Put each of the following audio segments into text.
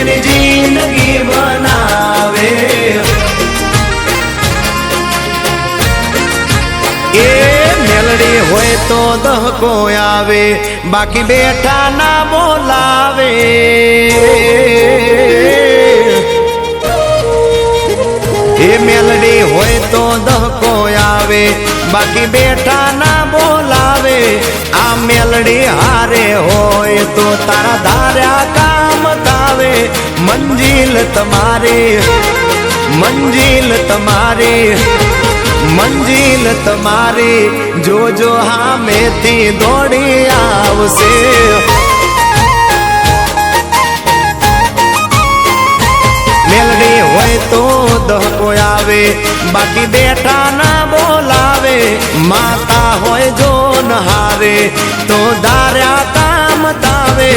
તેની જિંદગી બનાવે એ મેલડી હોય તો દહકો આવે બાકી બેઠા ના બોલાવે એ મેલડી હોય તો દહકો આવે બાકી બેઠા ના બોલાવે આ મેલડી હારે હોય તો તારા ધાર્યા કામ થાવે મંજિલ તમારી મંજિલ તમારી મંજિલ તમારી જોજો હામેથી દોડી આવશે મેલડી હોય તો દહકો આવે બાકી બેઠા ના બોલાવે માતા હોય જો નહારે તો ધાર્યા કામ થાવે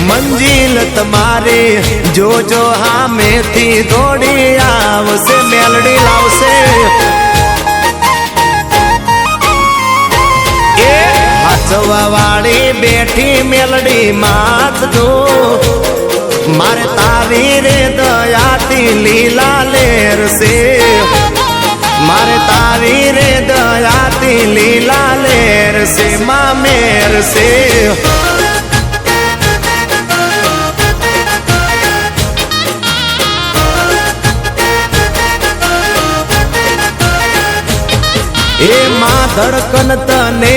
મંજિલ તમારી જોજો હામેથી દોડી આવશે મેલડી લાવશે હાચવા વાળી બેઠી મેલડી માત જો મારે તારી રે દયાથી લીલા લેરશે મારે તારી રે દયાથી લીલા લેરશે માં મેરશે એ માં ધડકન તને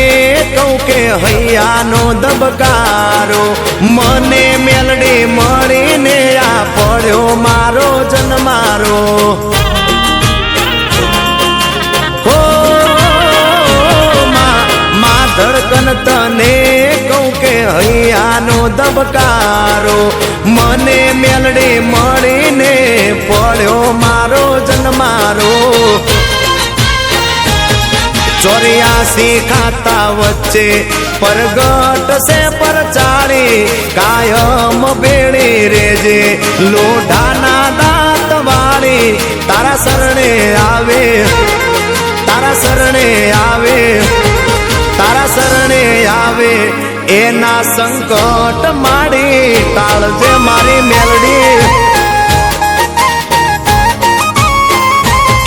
કહું કે હૈયાનો દબકારો મને મેલડી મળીને આ પડ્યો મારો જન્મારો હો માં ધડકન તને કહું કે હૈયાનો દબકારો મને મેલડી મળીને પડ્યો મારો જન્મારો 84 ખાતા વચ્ચે પરગટ સે પરચાળી કાયમ ભેળી રેજે લોઢાના દાંત વાળી તારા શરણે આવે તારા શરણે આવે તારા શરણે આવે એના સંકટ માડી ટાળજે મારી મેલડી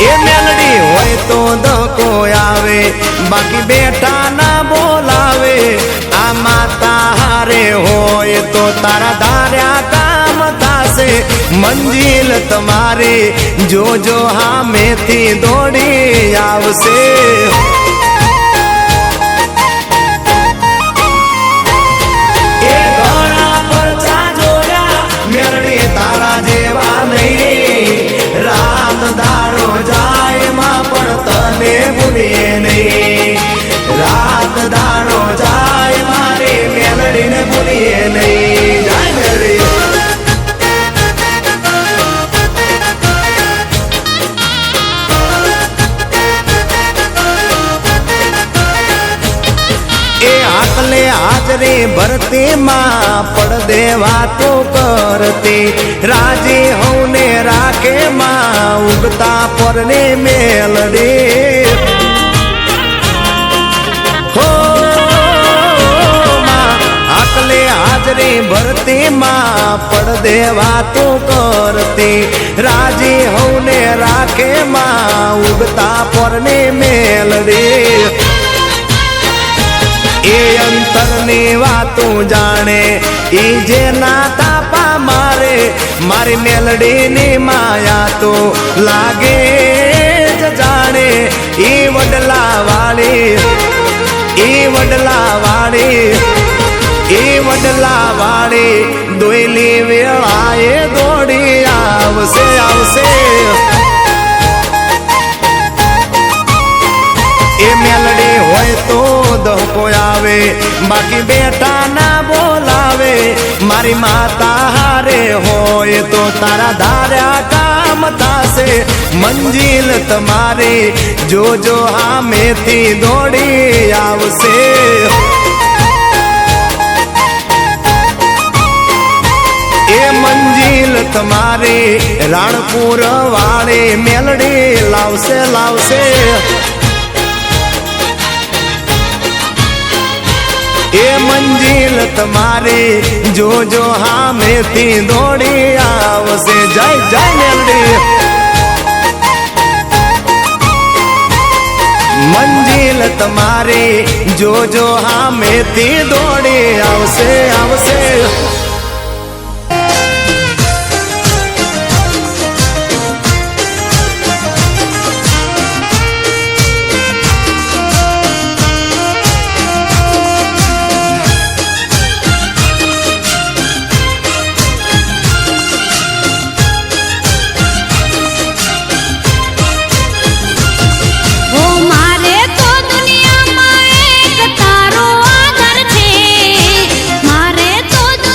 એ મેલડી હોય તો દહકો આવે બાકી બેઠા ના બોલાવે આ માતા હારે હોય તો તારા ધાર્યા કામ થાશે મંજિલ તમારી જોજો હામેથી દોડી આવશે એ ઘણા પરચા જોયા મેલડી તારા જેવા નહીં રાત દાડો જાય માં પણ તને ભૂલીએ નહીં રાત દાડો જાય મારી મેલડીને ભૂલીએ નહીં જાય મેલડી એ આટલે હાજરી ભરતી માં પડદે વાતો કરતી રાજી હવને રાખે માં ઉગતા પરને મેલડી હો માં આટલે હાજરી ભરતી માં પડદે વાતો કરતી રાજી હવને રાખે માં ઉગતા પરને મેલડી એ અંતરની વાતું જાણે એ જે ના તાપા મારે મારી મેલડીની માયા તો લાગે જ જાણે એ વડલા વાળી એ વડલા વાળી એ વડલા વાળી દોયલી વેળાએ દોડી આવશે આવશે એ મેલડી હોય તો દહકો આવે બાકી બેઠા ના બોલાવે મારી માતા હારે હોય તો તારા ધાર્યા કામ થાશે મંજિલ તમારી જોજો હામેથી દોડી આવશે એ મંજિલ તમારી રાણપુર વાળી મેલડી લાવશે લાવશે એ મંજિલ તમારી જોજો હામેથી દોડી આવશે. જય જય મેલડી. મંજિલ તમારી જોજો હામેથી દોડી આવશે આવશે. મારે તો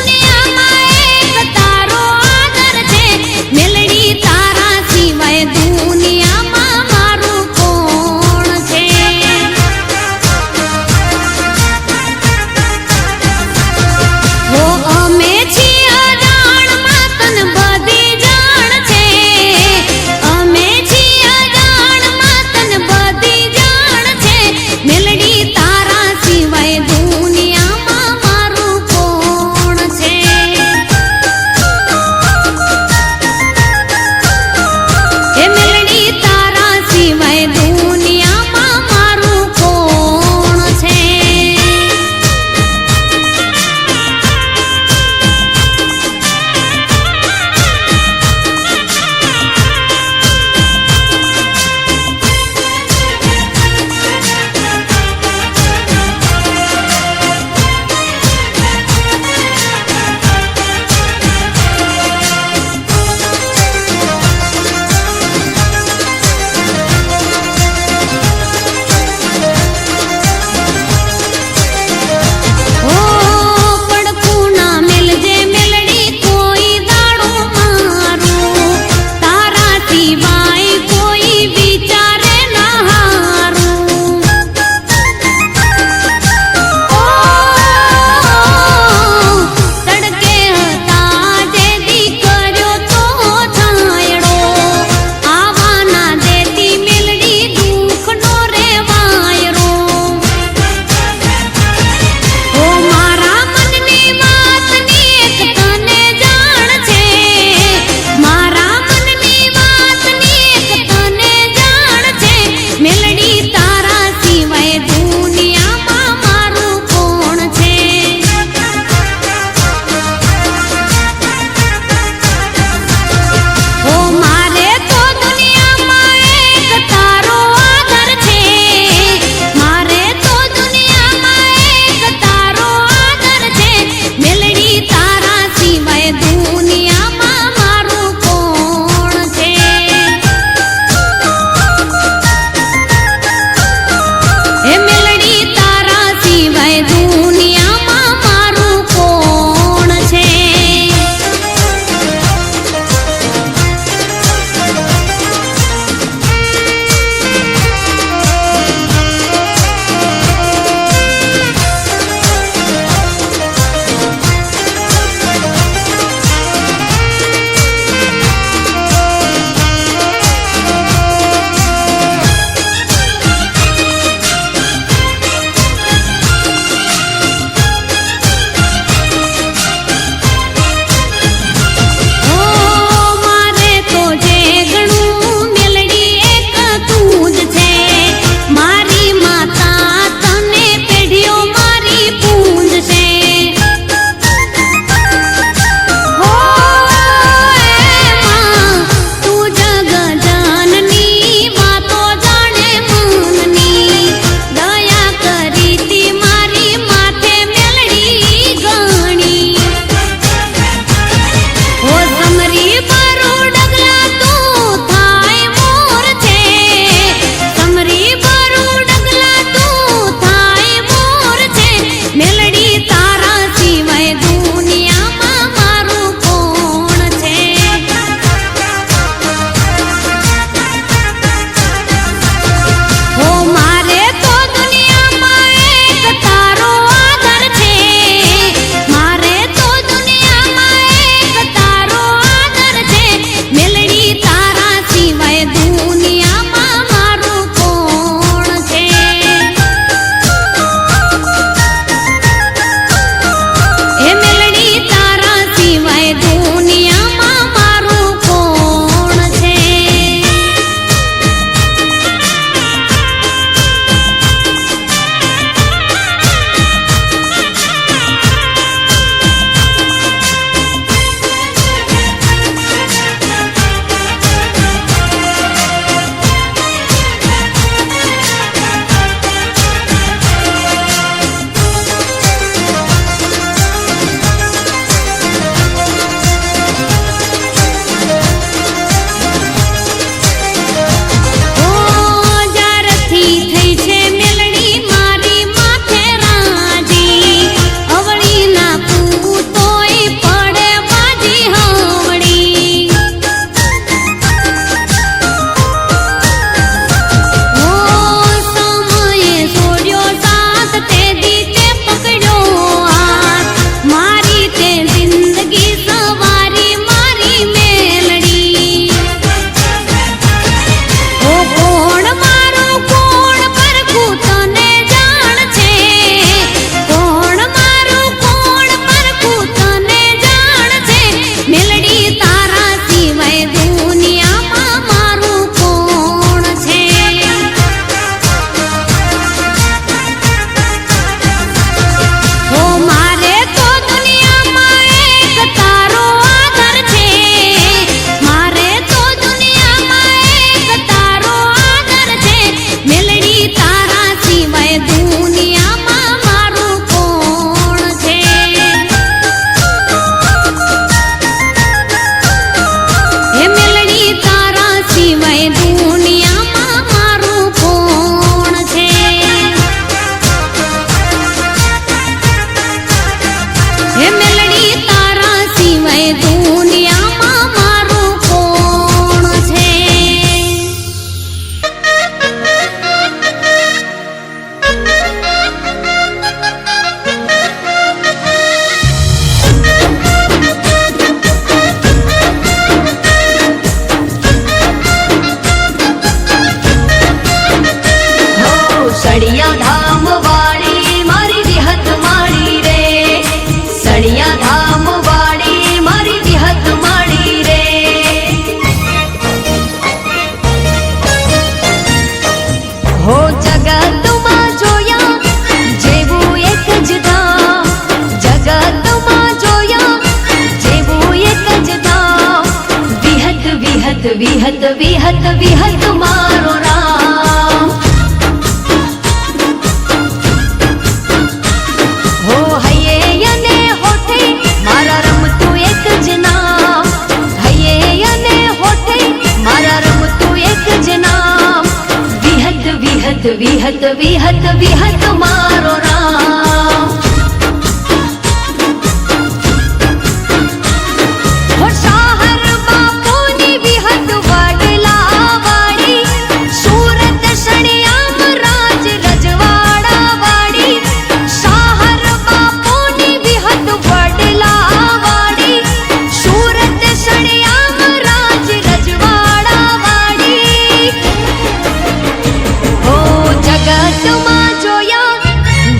વિહત વિહત મારો રામ હો હૈયે અને હોઠે મારા રમતું એક જ નામ હૈયે અને હોઠે મારા રમતું એક જ નામ વિહત વિહત વિહત વિહત વિહત મારો રામ હો શાહર બાપુની વિહત વડલા વાળી સુરત શણિયામ રાજ રજવાડા વાળી શાહર બાપુની વિહત વડલા વાળી સુરત શણિયામ રાજ રજવાડા વાળી હો જગતમાં જોયા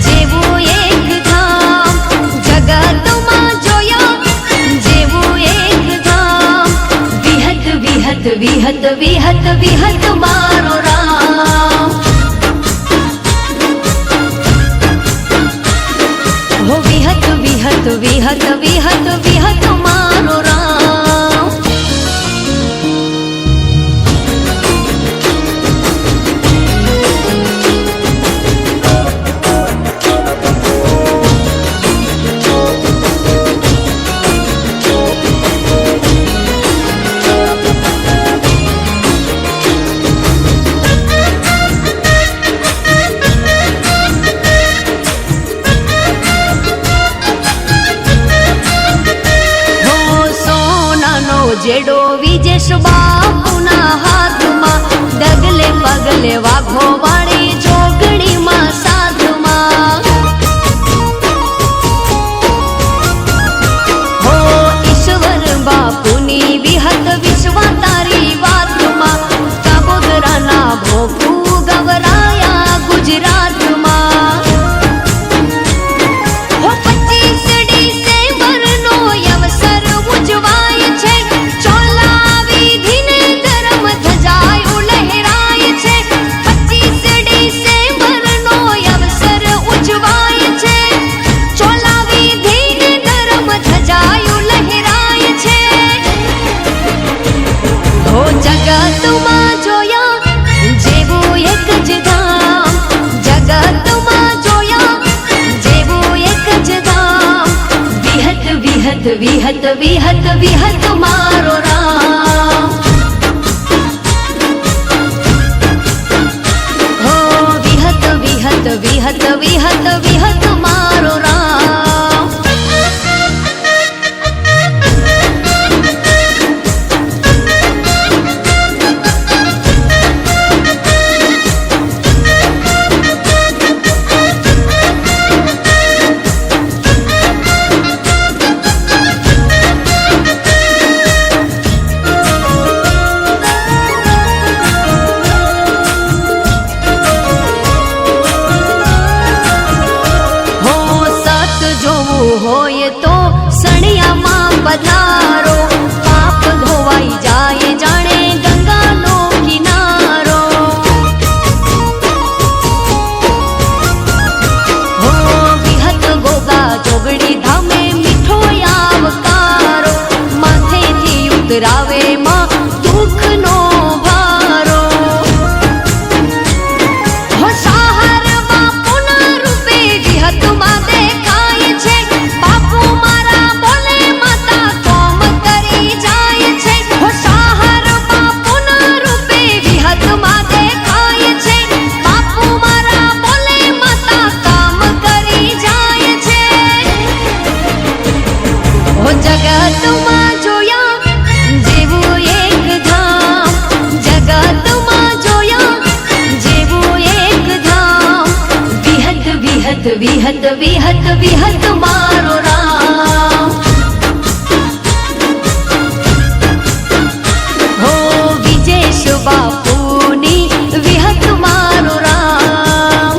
જેવું એક ધામ જગતમાં જોયા જેવું એક ધામ વિહત વિહત વિહત વિહત વિહત મારો રામ હો વિહત વિહત વિહત વિહત વિહત મારો રામ હો સોનાનો જેડો વિજેશ બાપુના હાથમાં ડગલે પગલે વાઘો વાળી જોગણીમાં સાધમાં હો ઈશ્વર બાપુની વિહત વિશ્વા તારી વાતમાં કાબોદરાના ભોપુ ગવરાયા ગુજરાતમાં હો 25 ડિસેમ્બરનો અવસર ઉજવાય છે ચોલા વિધિને ધર્મ ધજાયું લહેરાય છે 25 ડિસેમ્બરનો અવસર ઉજવાય છે ચોલા વિધિને ધર્મ ધજાયું લહેરાય છે હો જગતમાં જોયા જેવું એક જ ધામ જગતમાં જોયા જેવું એક જ ધામ વિહત વિહત વિહત વિહત વિહત મારો રામ હો વિહત વિહત વિહત વિહત વિહત મારો રામ હો સત જોવું હોય તો સણિયામાં પધારો પાપ ધોવાઈ જાય જાણે ગંગાનો કિનારો હો વિહત ગોગા જોગડી ધામે મીઠો આવકારો માથેથી ઉતરાવે માં દુઃખનો ભારો હો શાહર બાપુના રૂપે વિહતમાં દેખાય છે બાપુ મારા બોલે માતા કોમ કરી જાય છે હો શાહર બાપુના રૂપે વિહતમાં દેખાય છે બાપુ મારા બોલે માતા કામ કરી જાય છે હો જગતમાં જોયા જેવું એક ધામ જગતમાં જોયા જેવું એક ધામ વિહત વિહત વિહત વિહત વિહત મારો રામ હો વિજેશ બાપુની વિહત મારો રામ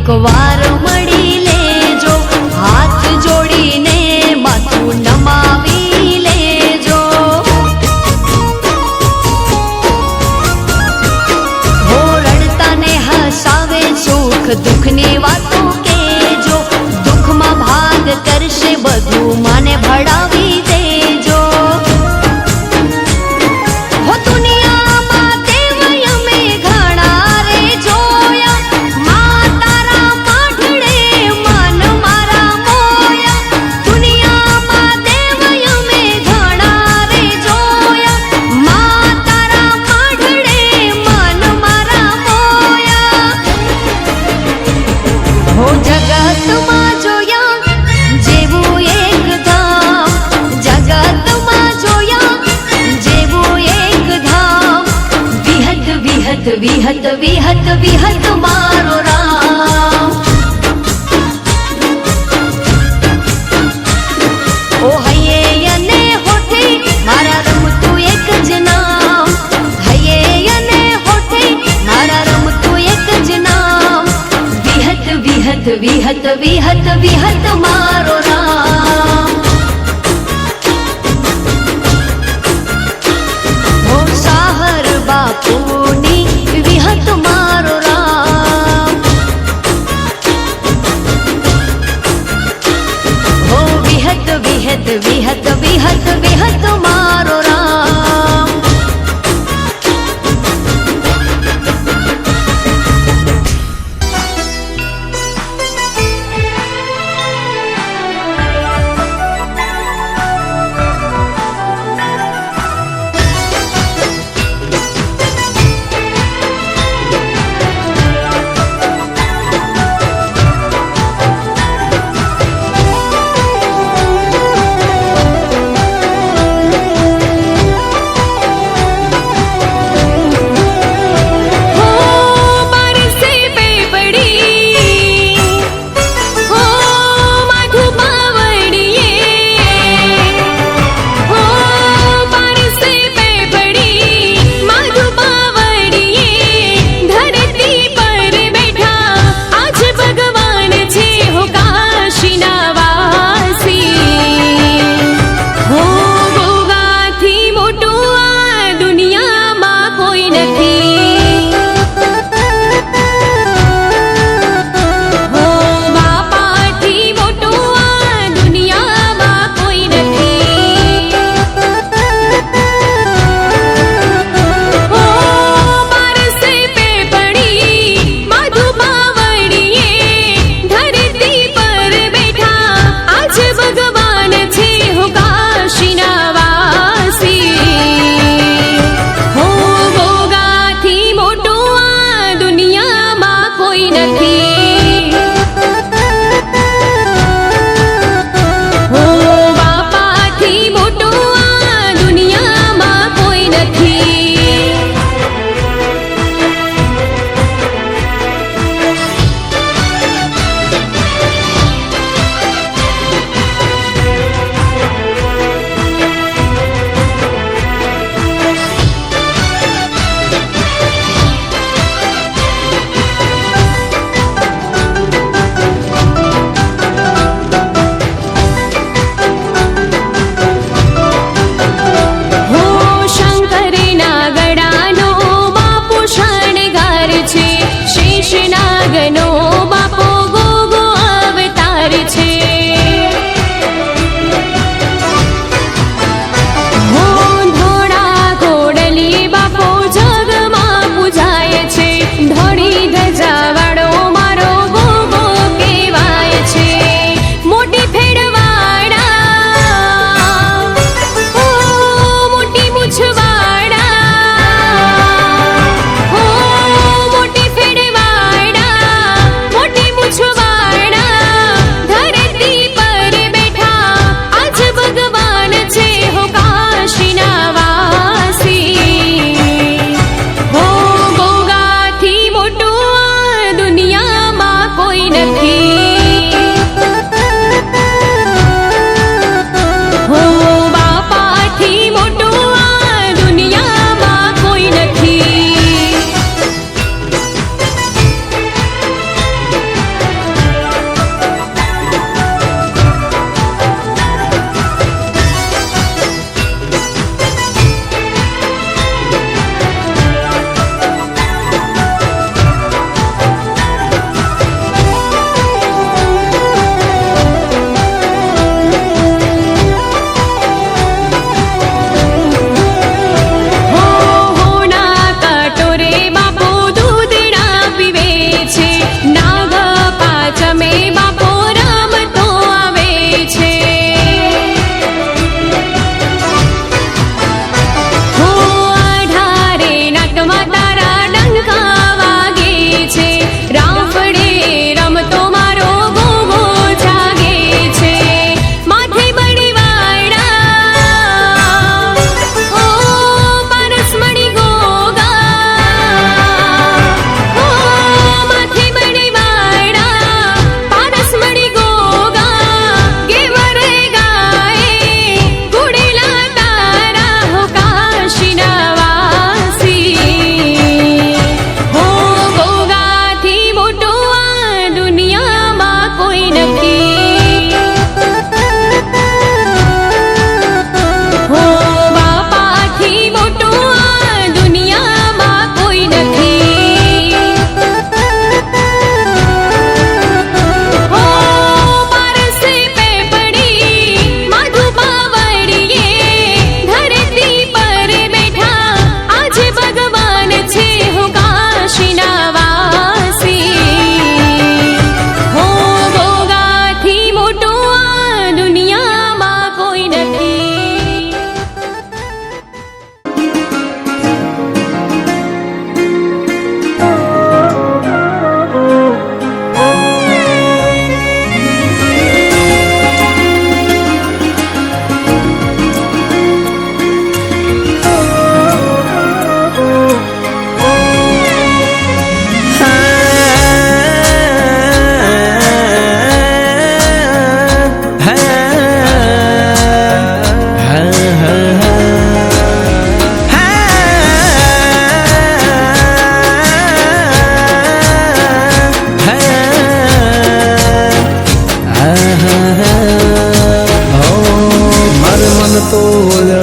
એકવાર મળી લેજો, હાથ જોડીને માથું નમાવી લેજો. હો રડતા ને હસાવે, સુખ દુઃખની વાતો કેજો, દુઃખમાં ભાગ કરશે બધું મને ભણાવી દેજો. હો દુનિયામાં દેવય અમે ઘણા રે જોયા, મા તારા માઢડે મન મારા મોયા. દુનિયામાં દેવય અમે ઘણા રે જોયા, મા તારા માઢડે મન મારા મોયા. હો જગતમાં જોયા જેવું એક ધામ, જગતમાં જોયા જેવું એક ધામ. વિહત વિહત વિહત વિહત વિહત મારો રામ. ઓ હૈયે અને હોઠે મારા રમતું એક જ નામ, હૈયે અને હોઠે મારા રમતું એક જ નામ. વિહત વિહત વિહત વિહત વિહત મારો રામ. હો સાહર બાપુની વિહત મારો રામ. હો વિહત વિહત વિહત વિહત વિહત મારો રામ.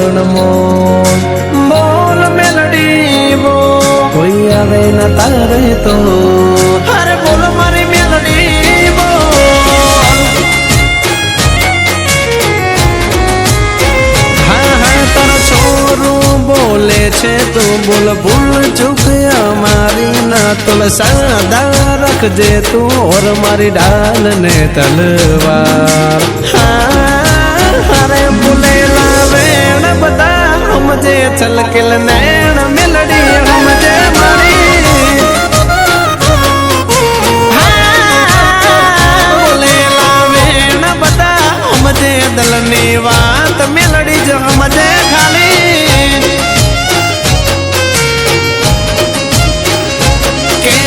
ચરણ મોન બોલ મેલડી બોલ કોઈ આવે ના તારે તો અરે બોલ મારી મેલડી બોલ હા હા તારો છોરું બોલે છે તો બોલ ભૂલ ચૂક અમારી ના તોલ સાદા રાખજે તું ઓર મારી ડાલ ને તલવાર અરે બોલેલા વેણ બધા સમજે છલકેલ નૈણ મેલડી સમજે મારી બોલેલા વેણ બધા સમજે દલની વાત મેલડી જ સમજે ખાલી કે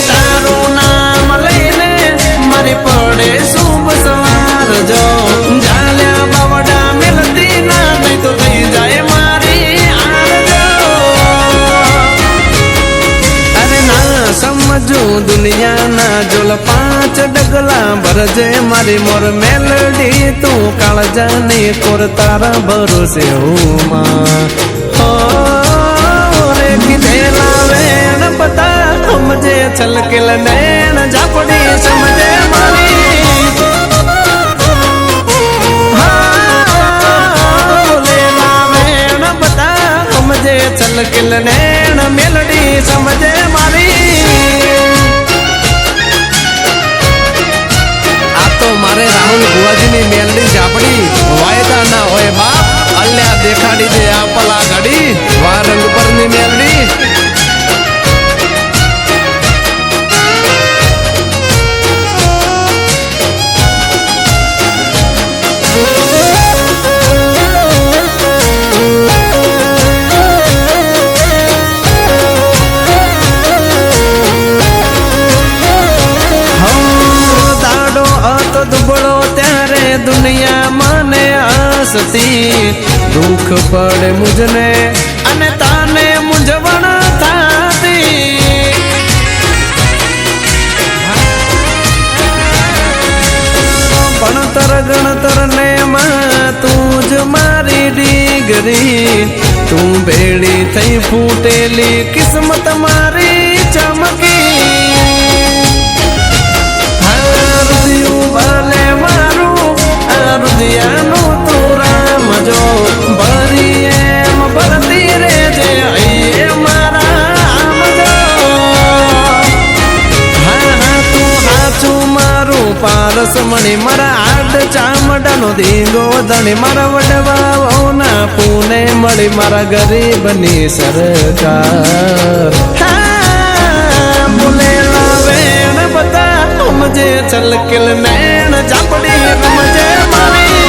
તારું નામ લઈને મારી પડે શુભ સવાર જો જાલ્યા બાવડા મેલતી ના નહીં તો થઈ જાય મારી આરજો અરે ના સમજુ દુનિયાના જોલ પાંચ ડગલા ભરજે મારી મોર મેલડી તું કાળજાની કોર તારા ભરોસે હું માં હો રે કીધેલા વેણ બધા સમજે છલકેલ નૈણ ઝાપડી સમજે મારી બોલેલા વેણ બધા સમજે છલકેલ નૈણ મેલડી સમજે મારી આ તો મારે રાહુલ ભુવાજીની મેલડી ઝાપડી વાયદા ના હોય બાપ અલ્યા દેખાડી દે આ પલા ઘડી વા રંગ પરની મેલડી દુનિયા મને હસતી દુઃખ પડે મુજને અને તાને મૂંઝવણ થાતી ભણતર ગણતર ને માં તું જ મારી ડીગરી તું ભેળી થઈ ફૂટેલી કિસ્મત મારી ચમકી ભલે મારું હૃદયનું તું રામ જો ભરી એમ ભરતી રે જે એ મારા આમ જો હા હા તું હાચું મારું પારસ મણી મારા આડ ચામડાનો ધીંગો ધણી મારા વડવાઓના પૂને મળી મારા ગરીબની સરકાર બોલેલા વેણ બધા સમજે છલકેલ નૈણ ઝાપડી સમજે મારી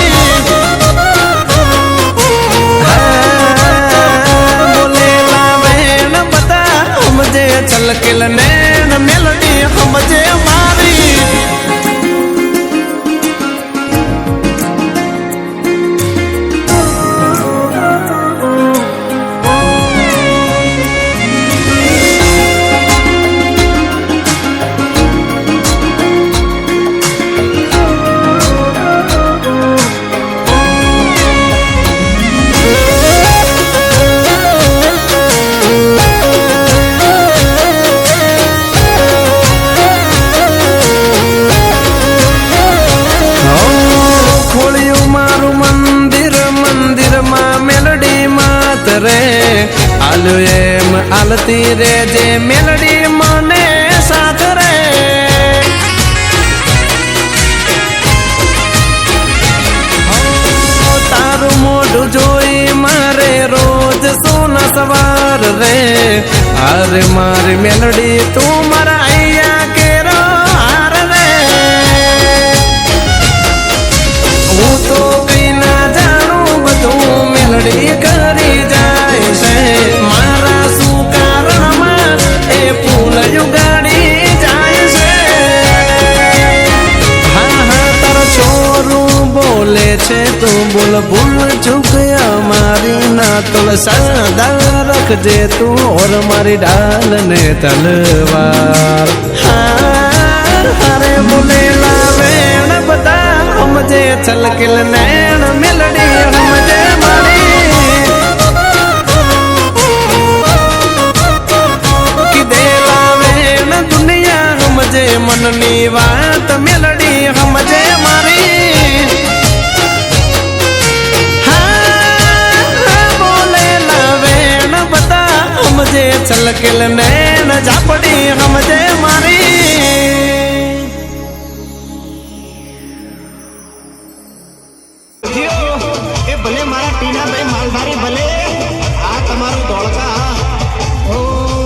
બોલેલા વેણ બધા સમજે છલકેલ નૈણ મેલડી સમજે મારી આલ્યો એમ આલતી રે જે મેલડી મને સાથ રે તારું મોઢું જોઈ મારે રોજ સોના સવાર રે અરે મારી મેલડી તું મારા અહીંયા કેરો હાર રે હું તો કઈ ના જાણું બધું મેલડી કરી જાય છે મારા શું કારણમાં એ ફૂલ યુગાડી જાય છે હા હા તારો છોરું બોલે છે તું બોલ ભૂલ ચૂક અમારી ના તોલ સાદા રાખજે તું ઓર મારી ડાલ ને તલવાર હારે બોલેલા વેણ બધા સમજે છલકેલ નૈણ મેલડી સમજે મારી સમજે છલકેલ નૈન ઝાપડી સમજે મારી એ ભલે મારા ટીનાભાઈ માલધારી ભલે આ તમારું ધોળકા ઓ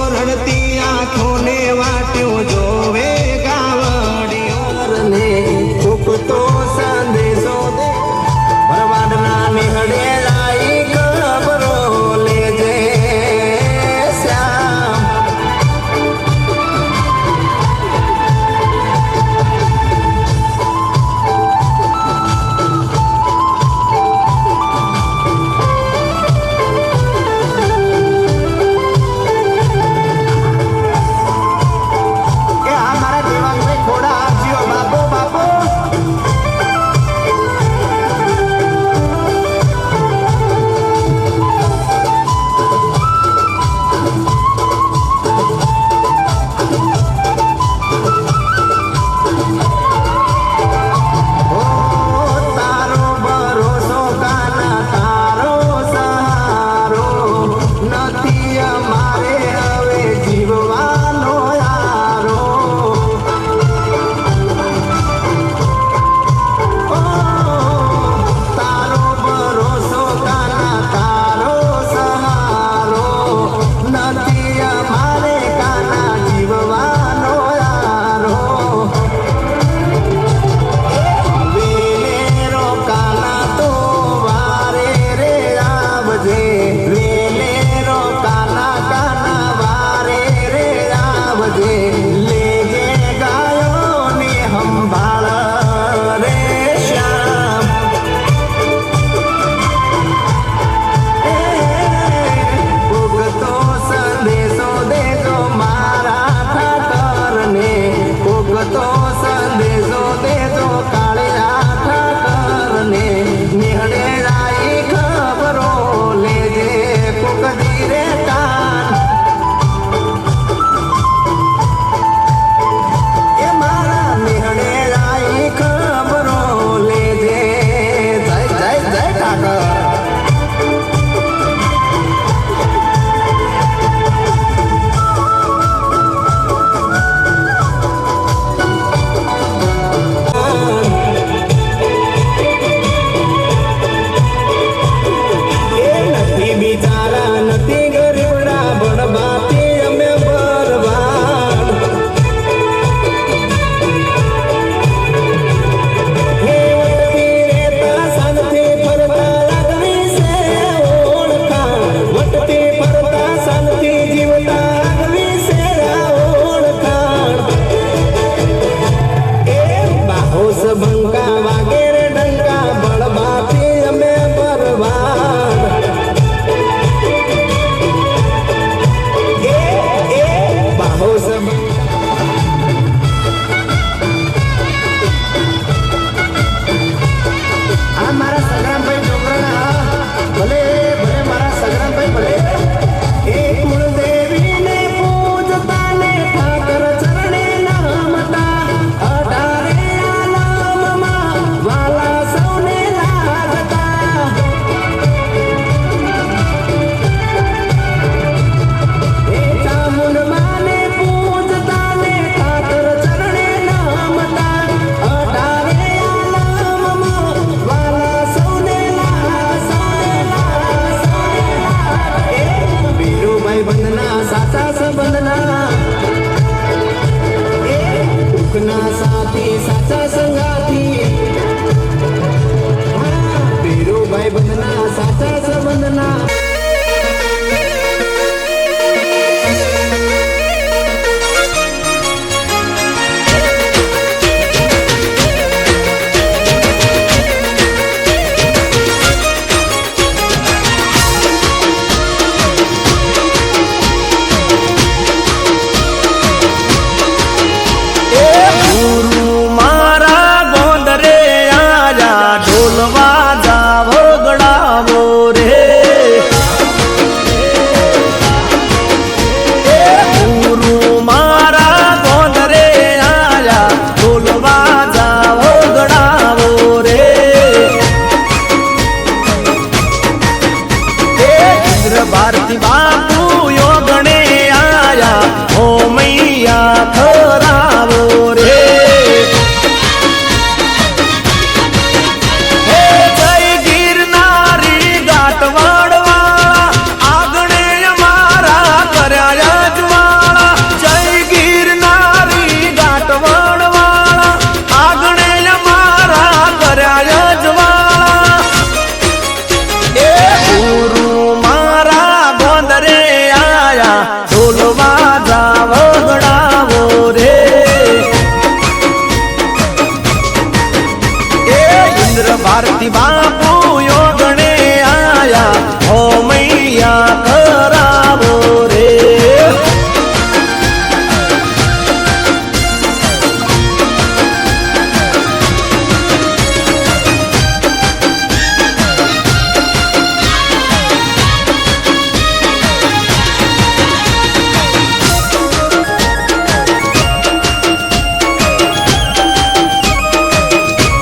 રડતી આંખોને વાટ્યું જોવે ગાવડીઓ ને ફૂકતો સંદેશો દે ભરવાડના નિહળે લાઈ ખબરો લેજે શ્યામ ભારતી બાપુ યોગણે મૈયા ખરાવો રે હે જય ગિરનારી ગાંઠવાડવાળા આગણે અમારા કર્યા અજવાળા જય ગિરનારી ગાંઠવાડવાળા આગણે અમારા કર્યા અજવાળા એ ગુરુ મારા ગોંદરે આયા ઢોલવા જાવ ગણાવો રે એ ઇન્દ્ર ભારતી બાપુ યોગણે આયા હો મૈયા કરાવો રે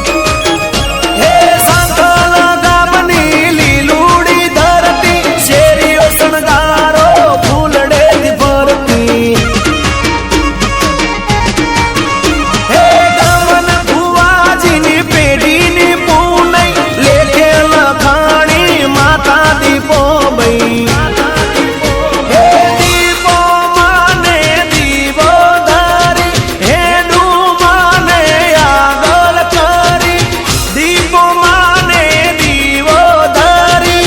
હે સાંકલ ગામની લીલુડી ધરતી શેરીઓ શણગારો ફૂલડેથી ભરતી હે ગામના ભુવાજીની પેઢીની પૂનઈ લેખે લખાણી માતા દીપો બઈ હે દીપો માને દીવો ધારી હે ડુમાને આગળ કરી દીપો માને દીવો ધારી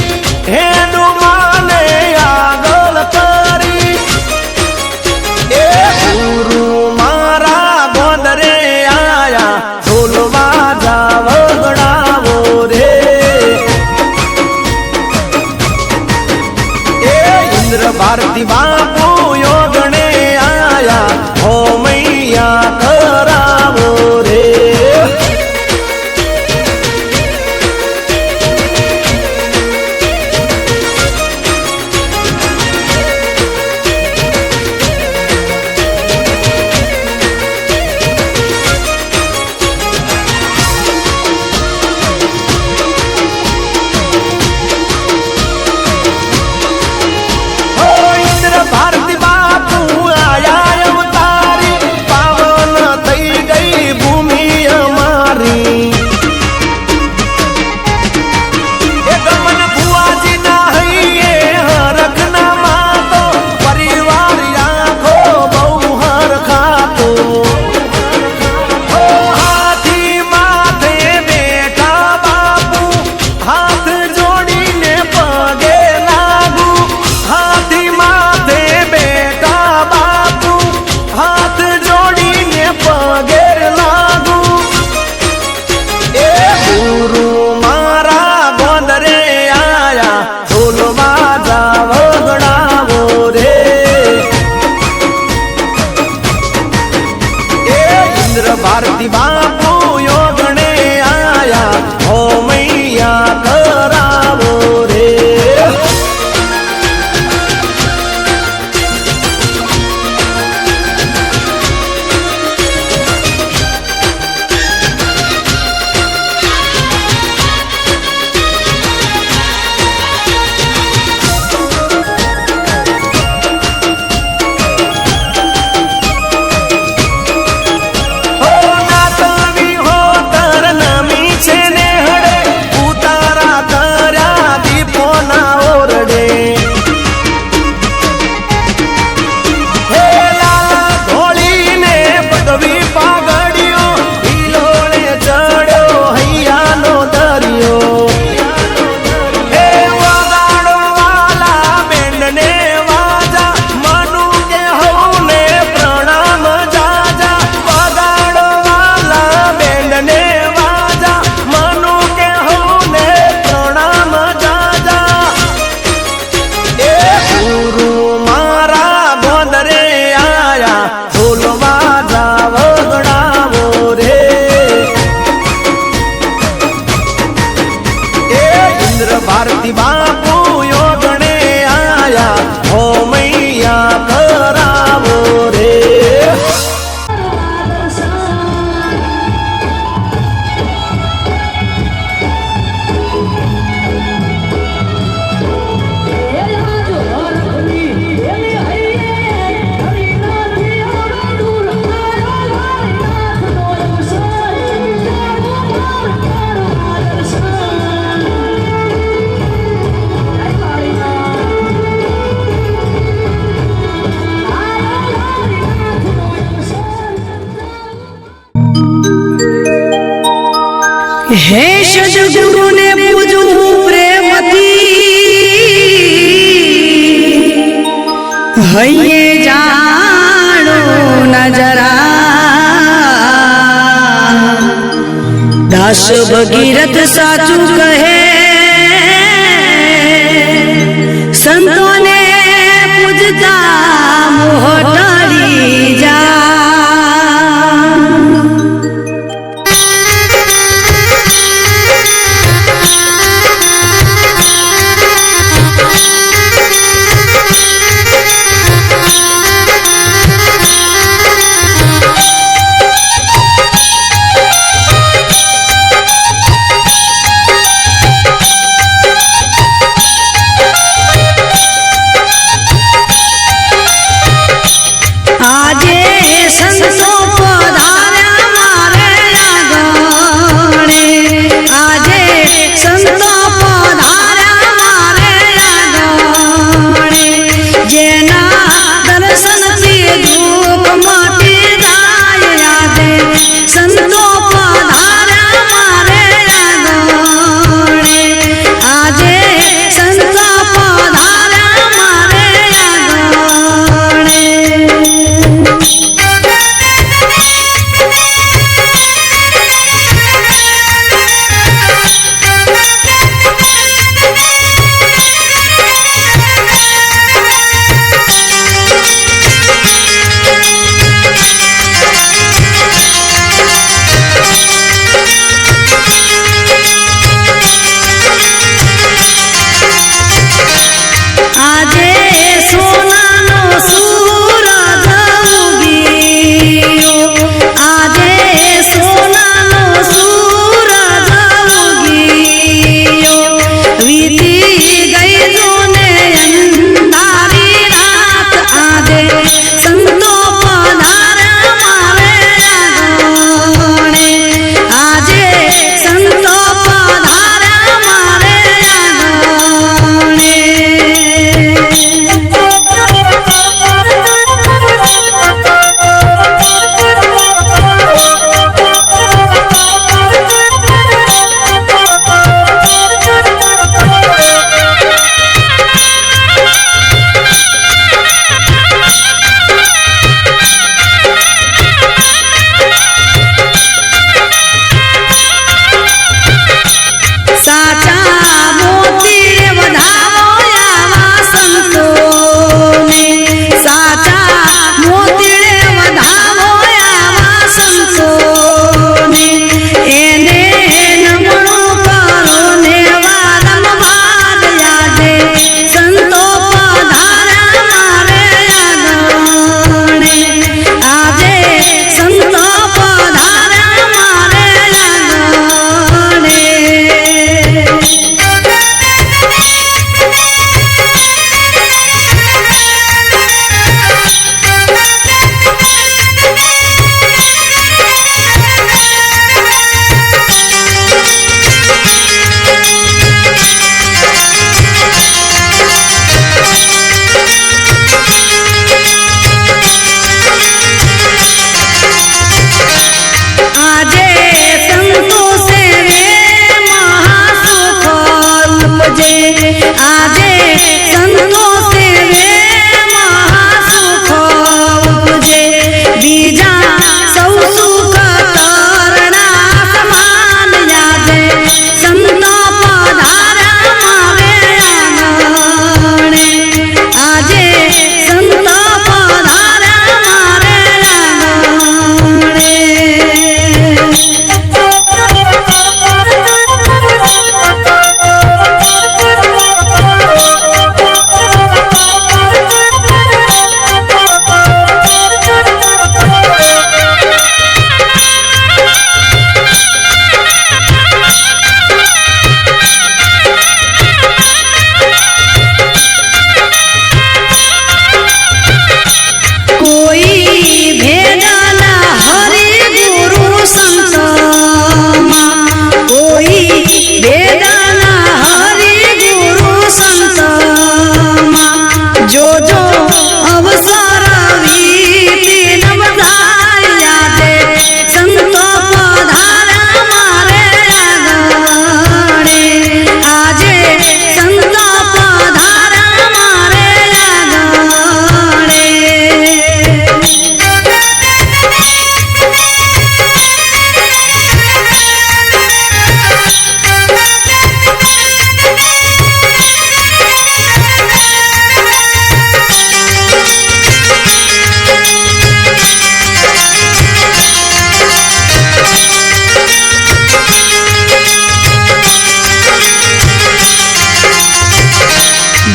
હે ડુમાને આગળ કરી એ ગુરુ મારા ગોંદરે આયા ઢોલવા જાવ ગણાવો રે એ ઇન્દ્ર ભારતી બાપુ યોગણે આયા હો મૈયા કરાવો રે હો ઇન્દ્ર હૈયે જાણો નજરા દાસ ભગીરથ સાચું કહે સંતોને પૂજતા મોહ ટળી જા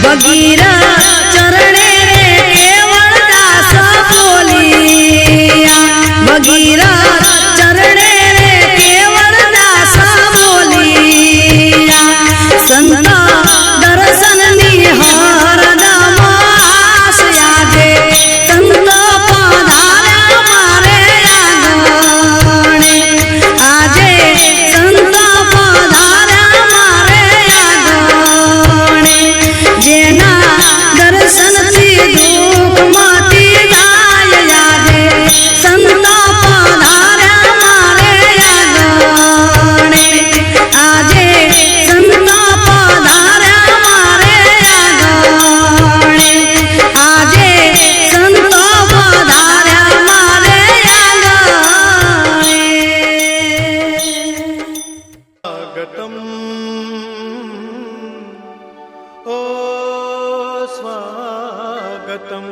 ભગીરથ ચરણે રે કેવળ દાસ બોલિયા ભગીરથ ચરણે રે કેવળ દાસ બોલિયા સંત દર્શનની હરદમ આસ આજે સંત પધાર્યા મારે આંગણે આજે સંત પધાર્યા મારે આંગણે જેના દર્શનથી દુઃખ મટી જાય આજે સંત પધાર્યા મારે આંગણે આજે સંત પધાર્યા મારે આંગણે આજે સંત પધાર્યા મારે આંગણે સ્વાગતમ ઓ સ્વાગતમ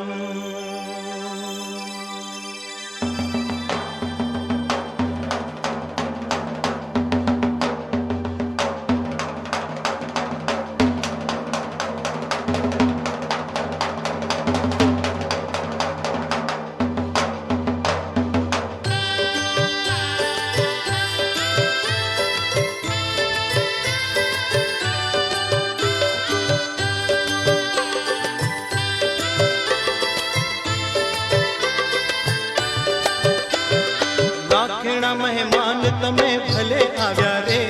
લાખેણા મહેમાન તમે ભલે આવ્યા રે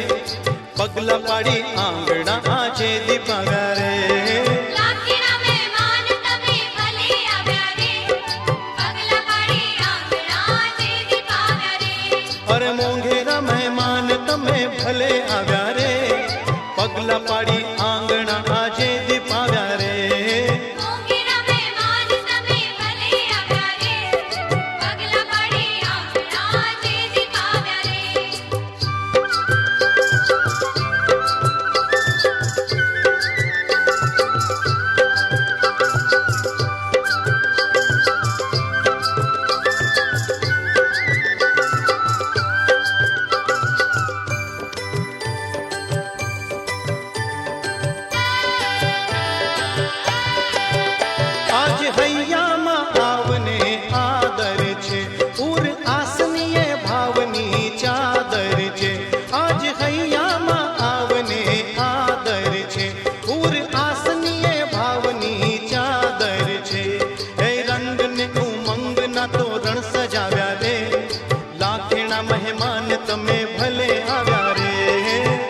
પગલા પાડી આંગણા આજે દીપાવ્યા રે લાખેણા મહેમાન તમે ભલે આવ્યા રે પગલા પાડી આંગણા આજે દીપાવ્યા રે અરે મોંઘેરા મહેમાન તમે ભલે આવ્યા રે પગલા પાડી આંગણા આજે દીપાવ્યા રે મોંઘેરા મહેમાન તમે ભલે આવ્યા રે પગલા પાડી આંગણા આજે દીપાવ્યા રે આજ હૈયામાં આવને આદર છે ઉર આસનીએ ભાવની ચાદર છે આજ હૈયામાં આવને આદર છે ઉર આસનીએ ભાવની ચાદર છે એ રંગને ઉમંગના તોરણ સજાવ્યા રે લાખેણા મહેમાન તમે ભલે આવ્યા રે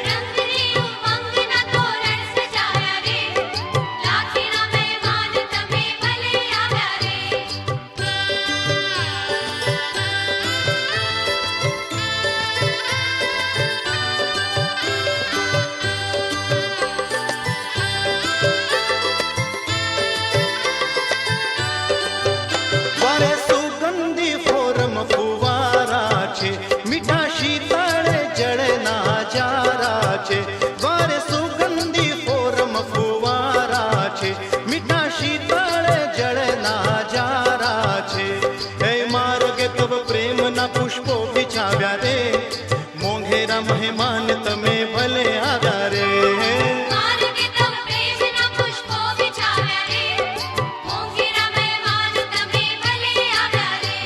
રંગની ઉમંગના તોરણ સજાવ્યા રે લાખેણા મહેમાન તમે ભલે આવ્યા રે વારે સુગંધી ફોરમ ફુવારા છે મીઠા શીતળ જળના જારા છે વારે સુગંધી ફોરમ ફુવારા છે મીઠા શીતળ જળના જારા છે હે માર્ગે તવ પ્રેમના પુષ્પો બિછાવ્યા રે મોંઘેરા મહેમાન તમે ભલે આવ્યા રે માર્ગે તવ પ્રેમના પુષ્પો બિછાવ્યા રે મોંઘેરા મહેમાન તમે ભલે આવ્યા રે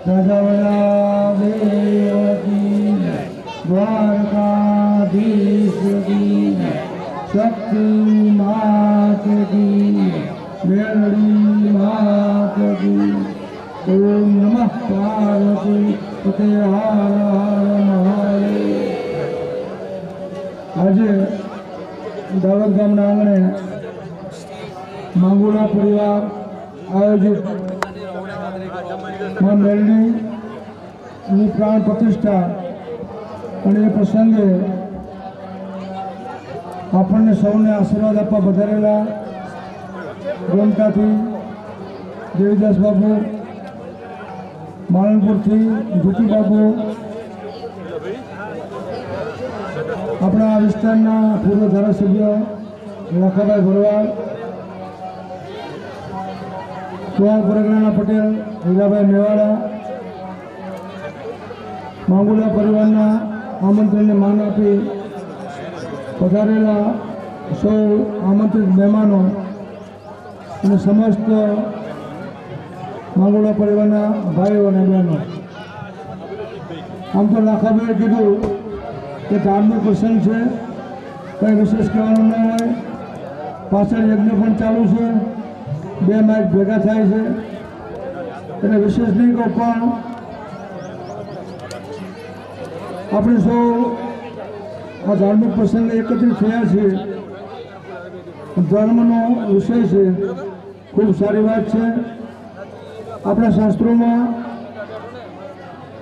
સદવડા દેવકી દ્વારકાધીશ કી શક્તિ માત કી મેલડી માત કી ઓમ નમઃ પાર્વતી પતે હર હર મહાદેવ આજે દાવત ગામના આંગણે માંગુલા પરિવાર આયોજિત માં મેલડીની પ્રાણ પ્રતિષ્ઠા અને એ પ્રસંગે આપણને સૌને આશીર્વાદ આપવા વધારેલા ગોમતાથી દેવીદાસ બાબુ, માલણપુરથી ધૂતી બાબુ, આપણા વિસ્તારના પૂર્વ ધારાસભ્ય લાખાભાઈ ભરવાડ, કુંવર પરગણાના પટેલ હીરાભાઈ મેવાડા, માંગુલા પરિવારના આમંત્રણને માન આપી પધારેલા સૌ આમંત્રિત મહેમાનો અને સમસ્ત માંગોળા પરિવારના ભાઈઓ અને બહેનો, આમ તો લાખાભાઈએ કીધું કે ધાર્મિક પ્રસંગ છે, કંઈ વિશેષ કહેવાનું ન હોય. પાછળ યજ્ઞ પણ ચાલુ છે, 2 માઇક ભેગા થાય છે એટલે વિશેષ નહીં કહું, પણ આપણે સૌ આ ધાર્મિક પ્રસંગે એકત્રિત થયા છીએ. ધર્મનો વિષય છે, ખૂબ સારી વાત છે. આપણા શાસ્ત્રોમાં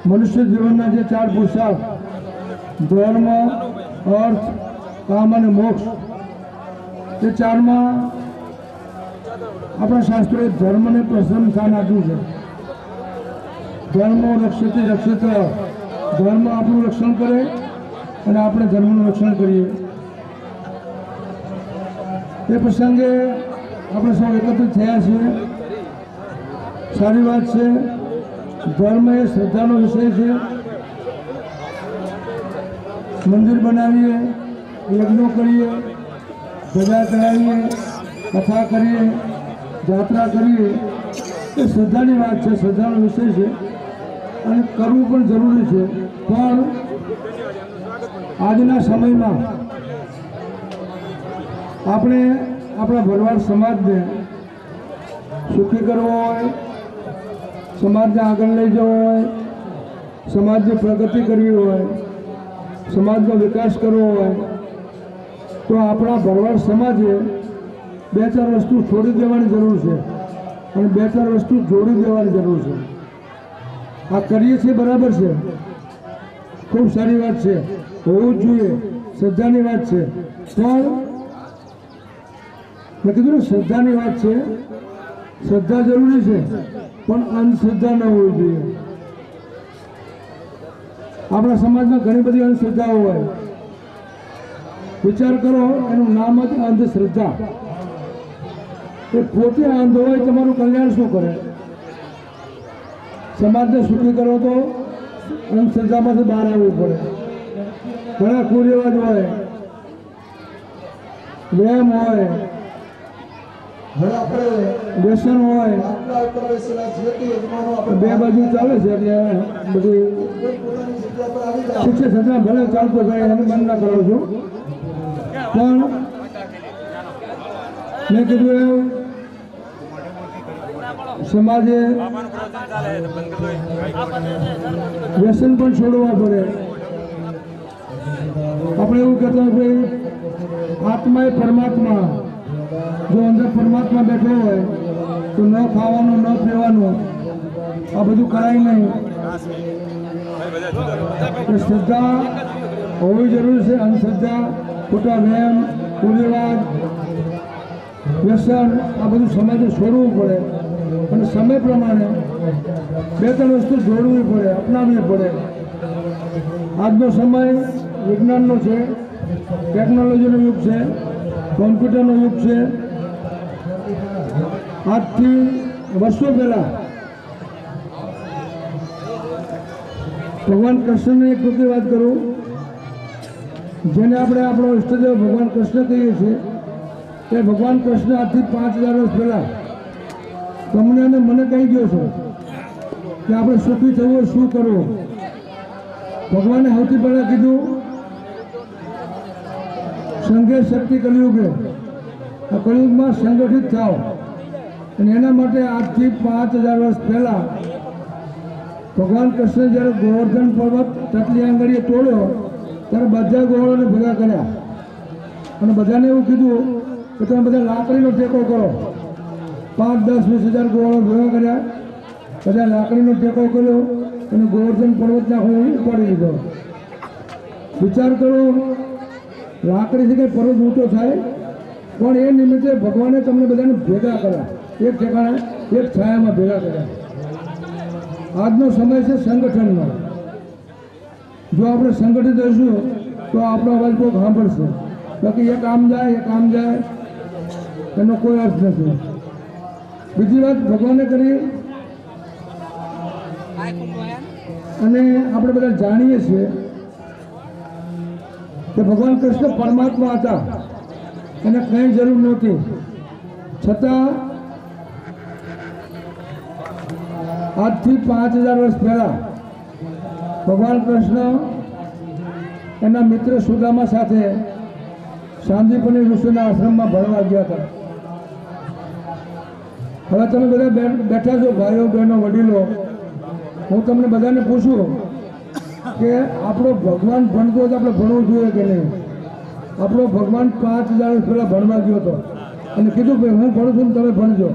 મનુષ્ય જીવનના જે 4 પુરુષાર્થ ધર્મ, અર્થ, કામ અને મોક્ષ, એ 4માં આપણા શાસ્ત્રોએ ધર્મને પ્રથમ સ્થાન આપ્યું છે. ધર્મો રક્ષિત રક્ષિત, ધર્મ આપણું રક્ષણ કરે અને આપણે ધર્મનું રક્ષણ કરીએ. એ પ્રસંગે આપણે સૌ એકત્રિત થયા છીએ, સારી વાત છે. ધર્મ એ શ્રદ્ધાનો વિષય છે. મંદિર બનાવીએ, યજ્ઞો કરીએ, ધજા કરાવીએ, કથા કરીએ, જાત્રા કરીએ, એ શ્રદ્ધાની વાત છે, શ્રદ્ધાનો વિષય છે અને કરવું પણ જરૂરી છે. પણ આજના સમયમાં આપણે આપણા ભરવાડ સમાજને સુખી કરવો હોય, સમાજને આગળ લઈ જવો હોય, સમાજની પ્રગતિ કરવી હોય, સમાજનો વિકાસ કરવો હોય, તો આપણા ભરવાડ સમાજે 2-4 વસ્તુ છોડી દેવાની જરૂર છે અને 2-4 વસ્તુ જોડી દેવાની જરૂર છે. આ કરીએ છીએ બરાબર છે, ખૂબ સારી વાત છે, હોવું જ જોઈએ, શ્રદ્ધાની વાત છે. પણ મેં કીધું ને, શ્રદ્ધાની વાત છે, શ્રદ્ધા જરૂરી છે પણ અંધશ્રદ્ધા ન હોવી જોઈએ. આપણા સમાજમાં ઘણી બધી અંધશ્રદ્ધાઓ હોય. વિચાર કરો, એનું નામ જ અંધશ્રદ્ધા. એ પોતે અંધ હોય, તમારું કલ્યાણ શું કરે? સમાજને સુખી કરો તો અંધશ્રદ્ધામાંથી બહાર આવવું પડે. ઘણા કુરિવાજ હોય, વહેમ હોય, વ્યસન હોય, 2 બાજુ ચાલે છે એટલે બધી શિક્ષણ છતાં ભલે ચાલતો થાય એને બંધ ના કરું છું. પણ મેં કીધું એવું સમાજે વ્યસન પણ છોડવા પડે. આપણે એવું કહેતા ભાઈ, આત્મા એ પરમાત્મા, જો અંદર પરમાત્મા બેઠો હોય તો ન ખાવાનું, ન પીવાનું, આ બધું કરાય નહીં. શ્રદ્ધા હોવી જરૂરી છે. અંધશ્રદ્ધા, ખોટા વહેમ, કુરિવાજ, વ્યસન, આ બધું સમાજે છોડવું પડે અને સમય પ્રમાણે 2-3 વસ્તુ જોડવી પડે, અપનાવવી પડે. આજનો સમય વિજ્ઞાનનો છે, ટેકનોલોજીનો યુગ છે, કોમ્પ્યુટરનો યુગ છે. આજથી વર્ષો પહેલાં ભગવાન કૃષ્ણની એક ટૂંકી વાત કરું, જેને આપણે આપણો ઈષ્ટદેવ ભગવાન કૃષ્ણ કહીએ છીએ. તે ભગવાન કૃષ્ણ આજથી 5000 વર્ષ પહેલાં તમને અને મને કહી ગયો છે કે આપણે સુખી થવું હોય શું કરવું. ભગવાને સૌથી પહેલાં કીધું, સંઘર્ષ શક્તિ કલયુગે, આ કલયુગમાં સંગઠિત થાવ. અને એના માટે આજથી 5000 વર્ષ પહેલાં ભગવાન કૃષ્ણ જ્યારે ગોવર્ધન પર્વત તટલી આંગળીએ તોડ્યો ત્યારે બધા ગોવાળોને ભેગા કર્યા અને બધાને એવું કીધું કે તમે બધા લાકડીનો ટેકો કરો. 5, 10, 20 હજાર ગોવાળો ભેગા કર્યા, બધા લાકડીનો ટેકો કર્યો અને ગોવર્ધન પર્વતના હું ઉપાડી લીધો. વિચાર કરો, લાકડીથી કંઈ પર્વત ઊંચો થાય, પણ એ નિમિત્તે ભગવાને તમને બધાને ભેગા કર્યા, એક ઠેકાણે, એક છાયામાં ભેગા કર્યા. આજનો સમય છે સંગઠનનો. જો આપણે સંગઠિત રહીશું તો આપણો અવાજ કોઈ સાંભળશે. બાકી એક આમ જાય એનો કોઈ અર્થ નથી. બીજી વાત ભગવાને કરી, અને આપણે બધા જાણીએ છીએ કે ભગવાન કૃષ્ણ પરમાત્મા હતા, એને કંઈ જરૂર નહોતી, છતાં આજથી 5000 વર્ષ પહેલાં ભગવાન કૃષ્ણ એના મિત્ર સુદામા સાથે સાંદીપની ઋષિના આશ્રમમાં ભણવા ગયા હતા. હવે તમે બધા બેઠા છો, ભાઈઓ બહેનો વડીલો, હું તમને બધાને પૂછું કે આપણો ભગવાન ભણતો હતો, આપણે ભણવું જોઈએ કે નહીં? આપણો ભગવાન 5000 વર્ષ પહેલાં ભણવા ગયો હતો અને કીધું ભાઈ હું ભણું છું, તમે ભણજો.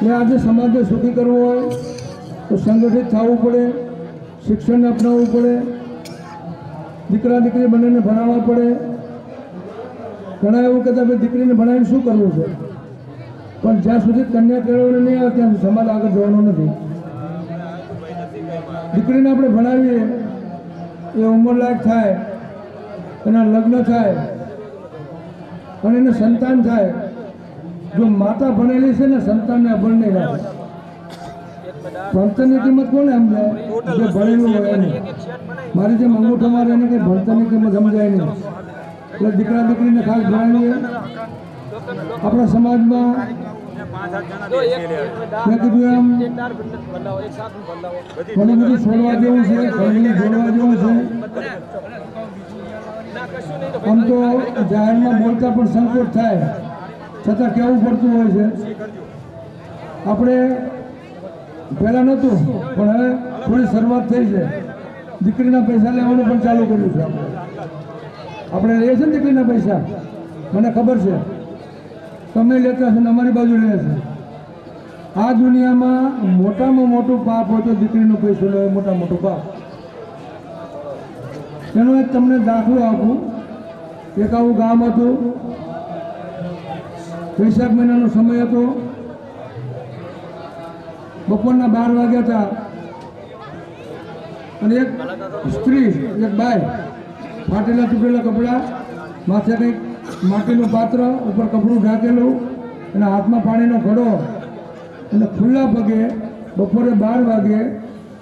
ને આજે સમાજને સુખી કરવું હોય તો સંગઠિત થવું પડે, શિક્ષણને અપનાવવું પડે, દીકરા દીકરી બંનેને ભણાવવા પડે. ઘણા એવું કહેતા ભાઈ દીકરીને ભણાવીને શું કરવું છે, પણ જ્યાં સુધી કન્યા કેળવણી નહીં આવે ત્યાં સમાજ આગળ જવાનો નથી. દીકરીને આપણે ભણાવીએ, એ ઉંમરલાયક થાય, એના લગ્ન થાય અને એને સંતાન થાય. જો માતા ભણેલી છે ને સંતાનને અભણ નહીં રાખે. ભણતરની કિંમત કોને સમજાય? જે ભણેલું હોય એને. મારી જેમ અંગૂઠો મારે એને કંઈ ભણતરની કિંમત સમજાય નહીં. એટલે દીકરા દીકરીને ખાસ ભણાવીએ. આપણા સમાજમાં મેં કીધું એમ ઘણું બધું છોડવા જેવું છે, ઘણું જોડવા જેવું છે. આમ તો જાહેરમાં બોલતા પણ સંકોચ થાય, છતાં કહેવું પડતું હોય છે. આપણે પહેલાં નહોતું, પણ હવે થોડી શરૂઆત થઈ છે. દીકરીના પૈસા લેવાનું પણ ચાલુ કર્યું છે. આપણે લઈએ છીએ ને દીકરીના પૈસા, મને ખબર છે તમે લેતા છો ને અમારી બાજુ લે છે. આ દુનિયામાં મોટામાં મોટું પાપ હોય તો દીકરીનો પૈસો લે, મોટા મોટું પાપ. એનો એક તમને દાખલો આપું. એક આવું ગામ હતું, વૈશાખ મહિનાનો સમય હતો, બપોરના 12 વાગ્યા હતા અને એક સ્ત્રી, એક બાઈ, ફાટેલા તૂટેલા કપડાં, માથે કંઈક માટીનું પાત્ર, ઉપર કપડું ઢાંકેલું અને હાથમાં પાણીનો ઘડો અને ખુલ્લા પગે બપોરે 12 વાગે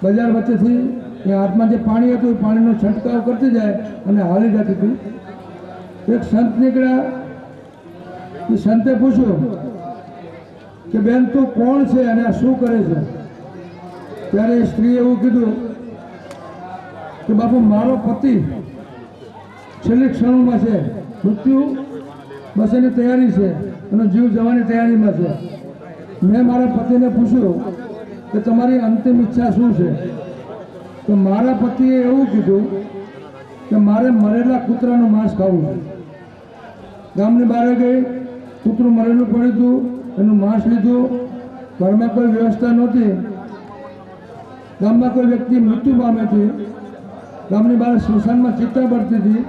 બજાર વચ્ચેથી એ હાથમાં જે પાણી હતું એ પાણીનો છંટકાવ કરતી જાય અને હાલી જતી હતી. એક સંત નીકળ્યા. એ સંતે પૂછ્યું કે બેન તું કોણ છે અને આ શું કરે છે? ત્યારે એ સ્ત્રીએ એવું કીધું કે બાપુ મારો પતિ છેલ્લી ક્ષણોમાં છે, મૃત્યુ બસ એની તૈયારી છે અને જીવ જવાની તૈયારીમાં છે. મેં મારા પતિને પૂછ્યું કે તમારી અંતિમ ઈચ્છા શું છે? તો મારા પતિએ એવું કીધું કે મારે મરેલા કૂતરાનું માંસ ખાવું છે. ગામની બહાર ગઈ, કૂતરું મરેલું પડ્યું હતું, એનું માંસ લીધું. ઘરમાં કોઈ વ્યવસ્થા નહોતી, ગામમાં કોઈ વ્યક્તિ મૃત્યુ પામી હતી, ગામની બહાર સ્મશાનમાં ચિત્તા બળતી હતી.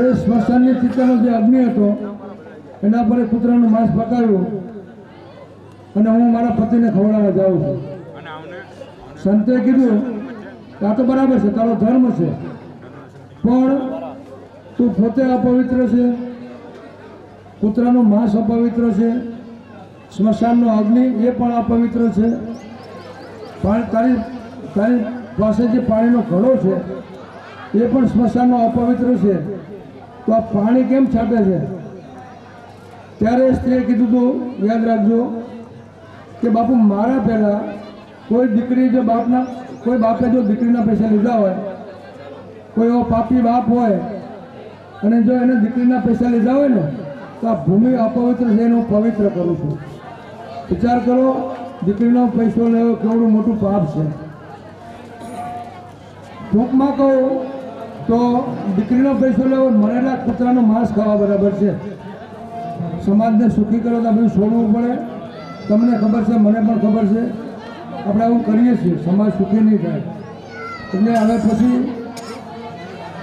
એ સ્મશાનની ચિત્તાનો જે અગ્નિ હતો એના પર કૂતરાનું માંસ પકાવ્યું અને હું મારા પતિને ખવડાવવા જાઉં છું. સંતે કીધું કે આ તો બરાબર છે, તારો ધર્મ છે, પણ તું પોતે અપવિત્ર છે, કૂતરાનું માંસ અપવિત્ર છે, સ્મશાનનો અગ્નિ એ પણ અપવિત્ર છે, તારી પાસે જે પાણીનો ઘડો છે એ પણ સ્મશાનનો અપવિત્ર છે, તો આ પાણી કેમ છાંટે છે? ત્યારે સ્ત્રીએ કીધું હતું, યાદ રાખજો કે બાપુ મારા પહેલાં કોઈ દીકરી જો કોઈ બાપે જો દીકરીના પૈસા લીધા હોય, કોઈ એવો પાપી બાપ હોય અને જો એને દીકરીના પૈસા લીધા હોય ને તો આ ભૂમિ અપવિત્ર છે, એને હું પવિત્ર કરું છું. વિચાર કરો, દીકરીનો પૈસો લેવો કેવડું મોટું પાપ છે. ટૂંકમાં કહું તો દીકરીનો પૈસો લેવો, મરેલા કૂતરાનું માંસ ખાવા બરાબર છે. સમાજને સુખી કરો તો બધું છોડવું પડે. તમને ખબર છે, મને પણ ખબર છે, આપણે આવું કરીએ છીએ, સમાજ સુખી નહીં થાય. એટલે હવે પછી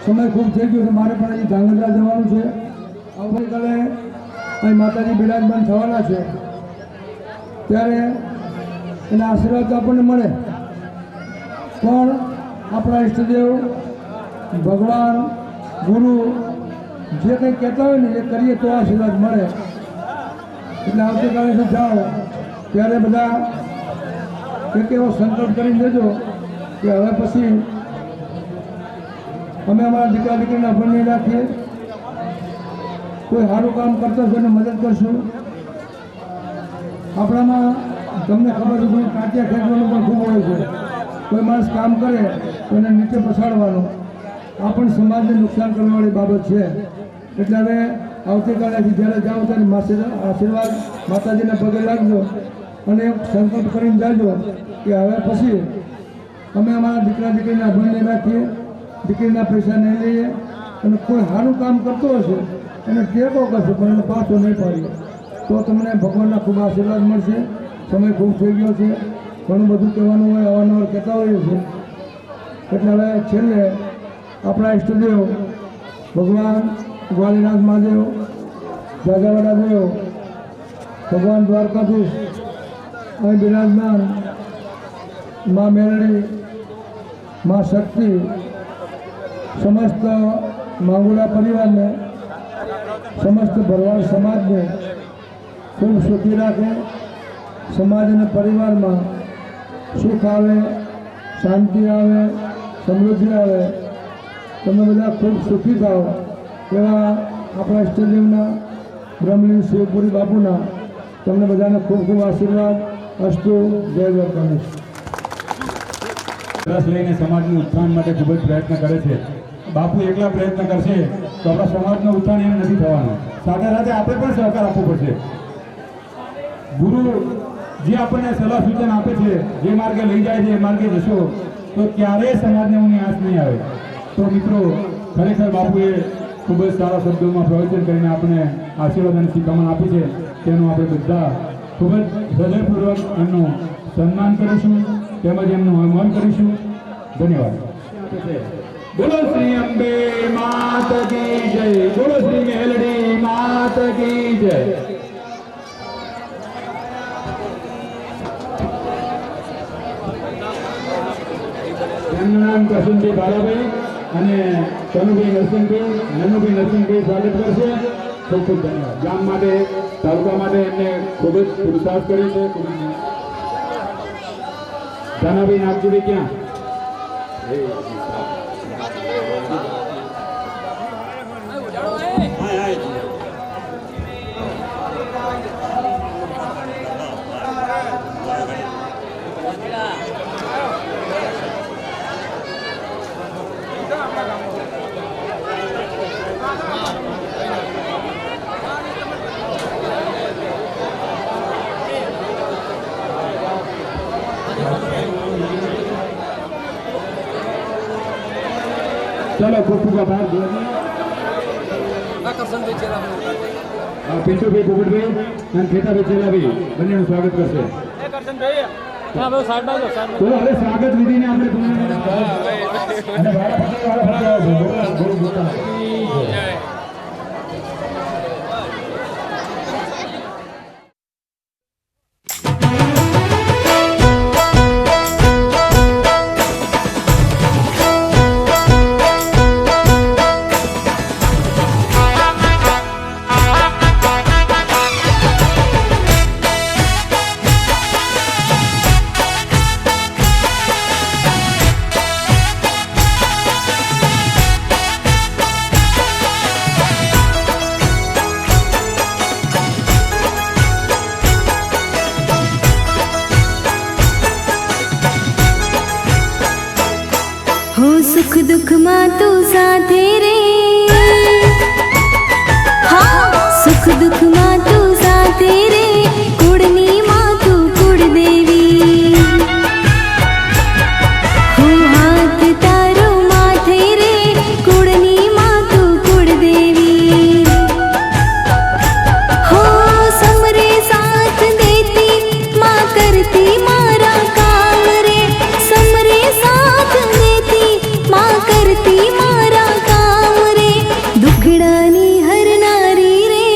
સમય ખૂબ થઈ ગયો છે, મારે પણ હજી ધાંગધ્રા જવાનું છે. આવતીકાલે અહીં માતાજી બિરાજમાન થવાના છે, ત્યારે એના આશીર્વાદ તો આપણને મળે, પણ આપણા ઈષ્ટદેવ ભગવાન ગુરુ જે કંઈ કહેતા હોય ને એ કરીએ તો આશીર્વાદ મળે. એટલે આવતીકાલે જો જાઓ ત્યારે બધા એક એવો સંકલ્પ કરીને દેજો કે હવે પછી અમે અમારા દીકરા દીકરીને અભણની રાખીએ, કોઈ સારું કામ કરતો છે એને મદદ કરશું. આપણામાં તમને ખબર છે કોઈ કાંટિયા ખેંચવાનું પણ ખૂબ હોય છે. કોઈ માણસ કામ કરે તો એને નીચે પછાડવાનો, આ પણ સમાજને નુકસાન કરવાવાળી બાબત છે. એટલે હવે આવતીકાલેથી જ્યારે જાઓ ત્યારે આશીર્વાદ માતાજીના પગે લાગજો અને એક સંકલ્પ કરીને જાજો કે હવે પછી અમે અમારા દીકરા દીકરીને અભણની રાખીએ, દીકરીના પૈસા નહીં લઈએ અને કોઈ સારું કામ કરતો હશે એને ટેકો કરશે પણ એને પાછો નહીં પાડીએ તો તમને ભગવાનના ખૂબ આશીર્વાદ મળશે. સમય ખૂબ થઈ ગયો છે, ઘણું બધું કહેવાનું હોય, અવારનવાર કહેતા હોઈએ છીએ. એટલે હવે છેલ્લે આપણા ઇષ્ટદેવ ભગવાન ગ્વાલીનાથ મહાદેવ, જાજાવાડા દેવ, ભગવાન દ્વારકાધીશ, અહીં બિરાજમાન મા મેરડી, મા શક્તિ, સમસ્ત માંગુડા પરિવારને, સમસ્ત ભરવાડ સમાજને ખૂબ સુખી રાખે, સમાજ અને પરિવારમાં સુખ આવે, શાંતિ આવે, સમૃદ્ધિ આવે, તમે બધા ખૂબ સુખી થાઓ એવા આપણા ઇષ્ટદેવના બ્રહ્મલીન શિવપુરી બાપુના તમને બધાને ખૂબ ખૂબ આશીર્વાદ. અસ્તુ. જય દ્વારકાધીશ. રસ લઈને સમાજનું ઉત્થાન માટે ખૂબ જ પ્રયત્ન કરે છે. બાપુ એકલા પ્રયત્ન કરશે તો આપણા સમાજનું ઉત્થાન એમ નથી થવાનું. સાથે સાથે આપણે પણ સહકાર આપવો પડશે. ગુરુ જે આપણને સલાહ સૂચન આપે છે, જે માર્ગે લઈ જાય છે એ માર્ગે જશો તો ક્યારેય સમાજને ઊની આંચ નહીં આવે. તો મિત્રો, ખરેખર બાપુએ ખૂબ જ સારા શબ્દોમાં પ્રવચન કરીને આપણે આશીર્વાદ અને શિખામણ આપી છે. તેનું આપણે બધા ખૂબ જ હૃદયપૂર્વક એમનું સન્માન કરીશું તેમજ એમનું અવમાન કરીશું. ધન્યવાદ. બોલો શ્રી અંબે માત કી જય, બોલો શ્રી મેલડી માત કી જય. એમનું નામ કરશનભાઈ બાલાભાઈ અને કનુભાઈ નરસિંહભાઈ, નનુભાઈ નરસિંહભાઈ સ્વાગત કરશે. ખૂબ ખૂબ ધન્યવાદ. ગામ માટે, તાલુકા માટે એમને ખૂબ જ પુરુષાર્થ કર્યો છે. ધાનાભાઈ નાગજીભાઈ ક્યાં? चलो खूब खूब आभार. પિન્ટુભાઈ પોપટભાઈ અને ખેતાભાઈ ચેલાભાઈ બંનેનું સ્વાગત કરશે. તો હવે સ્વાગત વિધિને આપણે हो सुख दुख માં તું સાથે રે, હા સુખ દુખ માં તું સાથે રે, કુળની માં તું કુળદેવી, હો હાથ તારો માથે રે, કુળની માં તું કુળદેવી, હો સમરે સાથ દેતી માં કરતી મારા કામ રે, સમરે સાથ દેતી માં કરતી મારા કામ રે, દુખડાની હરનારી રે,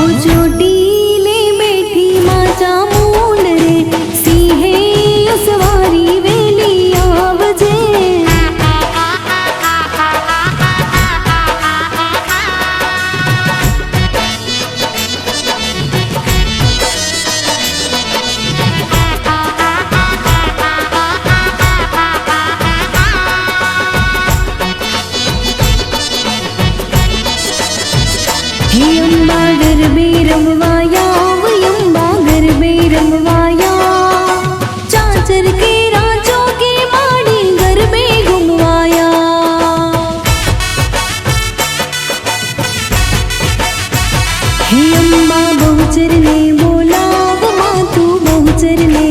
ચોટીલે બેઠી માં ચામુંડ રે સિંહે સવારી વેલી આવજે હે અંબા ગરબે રમવાયા અંબા ગરબે રમવાયા ચાચર કે રાજો કે માડી ગરબે ઘુમવાયા હે અંબા બહુચર ને બોલાવ માં તું બહુચર ને